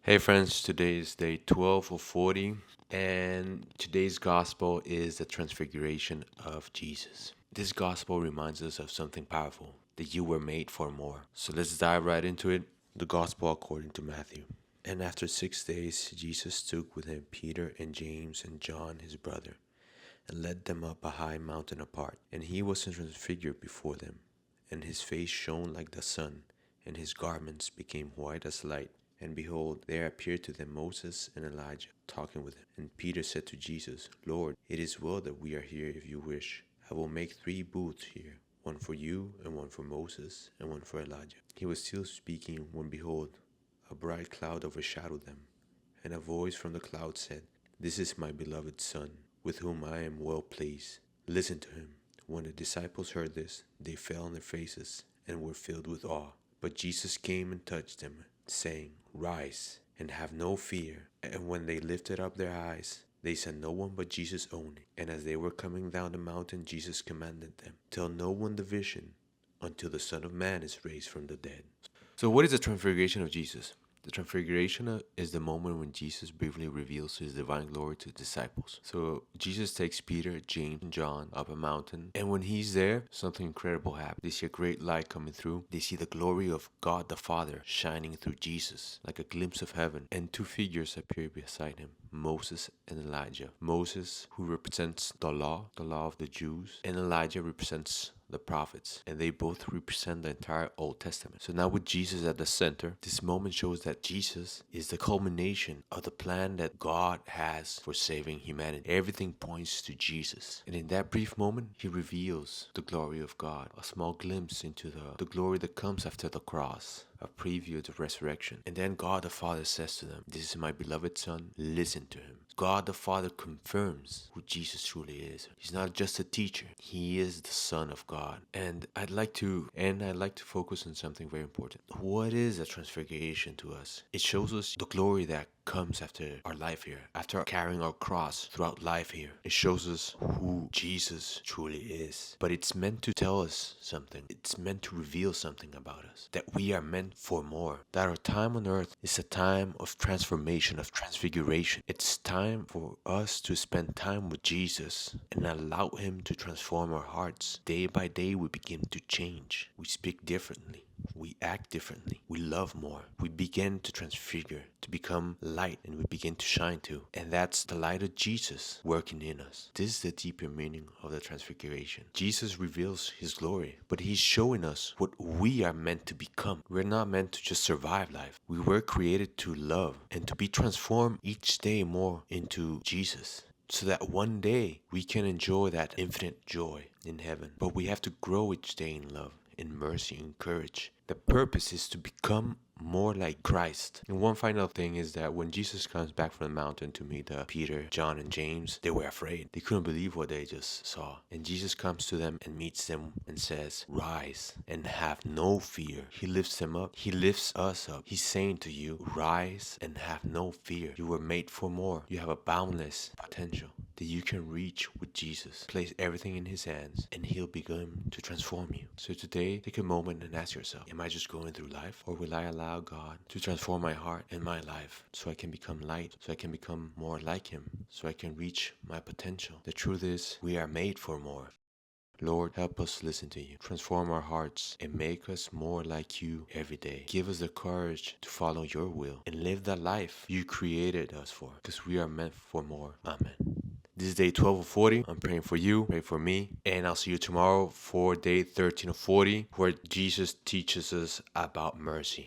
Hey friends, today is day 12 of 40, and today's gospel is the transfiguration of Jesus. This gospel reminds us of something powerful, that you were made for more. So let's dive right into it. The gospel according to Matthew. And after 6 days, Jesus took with him Peter and James and John his brother, and led them up a high mountain apart. And he was transfigured before them, and his face shone like the sun, and his garments became white as light. And behold, there appeared to them Moses and Elijah, talking with him. And Peter said to Jesus, Lord, it is well that we are here if you wish. I will make 3 booths here, one for you, and one for Moses, and one for Elijah. He was still speaking when, behold, a bright cloud overshadowed them. And a voice from the cloud said, This is my beloved Son, with whom I am well pleased. Listen to him. When the disciples heard this, they fell on their faces and were filled with awe. But Jesus came and touched them, saying, Rise, and have no fear. And when they lifted up their eyes, they saw no one but Jesus only. And as they were coming down the mountain, Jesus commanded them, Tell no one the vision, until the Son of Man is raised from the dead. So what is the transfiguration of Jesus? The transfiguration is the moment when Jesus briefly reveals his divine glory to the disciples. So Jesus takes Peter, James, and John up a mountain, and when he's there, something incredible happens. They see a great light coming through. They see the glory of God the Father shining through Jesus, like a glimpse of heaven, and 2 figures appear beside him, Moses and Elijah. Moses, who represents the law of the Jews, and Elijah represents the prophets, and they both represent the entire Old Testament. So now with Jesus at the center, this moment shows that Jesus is the culmination of the plan that God has for saving humanity. Everything points to Jesus. And in that brief moment, he reveals the glory of God, a small glimpse into the glory that comes after the cross, a preview of the resurrection. And then God the Father says to them, This is my beloved Son, listen to him. God the Father confirms who Jesus truly is. He's not just a teacher, he is the Son of God. And I'd like to focus on something very important. What is a transfiguration to us? It shows us the glory that comes after our life here, after carrying our cross throughout life here. It shows us who Jesus truly is. But it's meant to tell us something. It's meant to reveal something about us, that we are meant for more, that our time on earth is a time of transformation, of transfiguration. It's time for us to spend time with Jesus and allow him to transform our hearts. Day by day we begin to change. We speak differently. We act differently. We love more. We begin to transfigure, to become light, and we begin to shine too. And that's the light of Jesus working in us. This is the deeper meaning of the transfiguration. Jesus reveals his glory, but he's showing us what we are meant to become. We're not meant to just survive life. We were created to love and to be transformed each day more into Jesus, so that one day we can enjoy that infinite joy in heaven. But we have to grow each day in love, in mercy, and courage. The purpose is to become more like Christ. And one final thing is that when Jesus comes back from the mountain to meet Peter, John, and James, they were afraid. They couldn't believe what they just saw. And Jesus comes to them and meets them and says, Rise and have no fear. He lifts them up. He lifts us up. He's saying to you, rise and have no fear. You were made for more. You have a boundless potential that you can reach with Jesus. Place everything in his hands and he'll begin to transform you. So today, take a moment and ask yourself, am I just going through life, or will I allow God to transform my heart and my life so I can become light, so I can become more like him, so I can reach my potential? The truth is, we are made for more. Lord, help us listen to you. Transform our hearts and make us more like you every day. Give us the courage to follow your will and live the life you created us for, because we are meant for more. Amen. This is day 12 of 40. I'm praying for you, pray for me, and I'll see you tomorrow for day 13 of 40, where Jesus teaches us about mercy.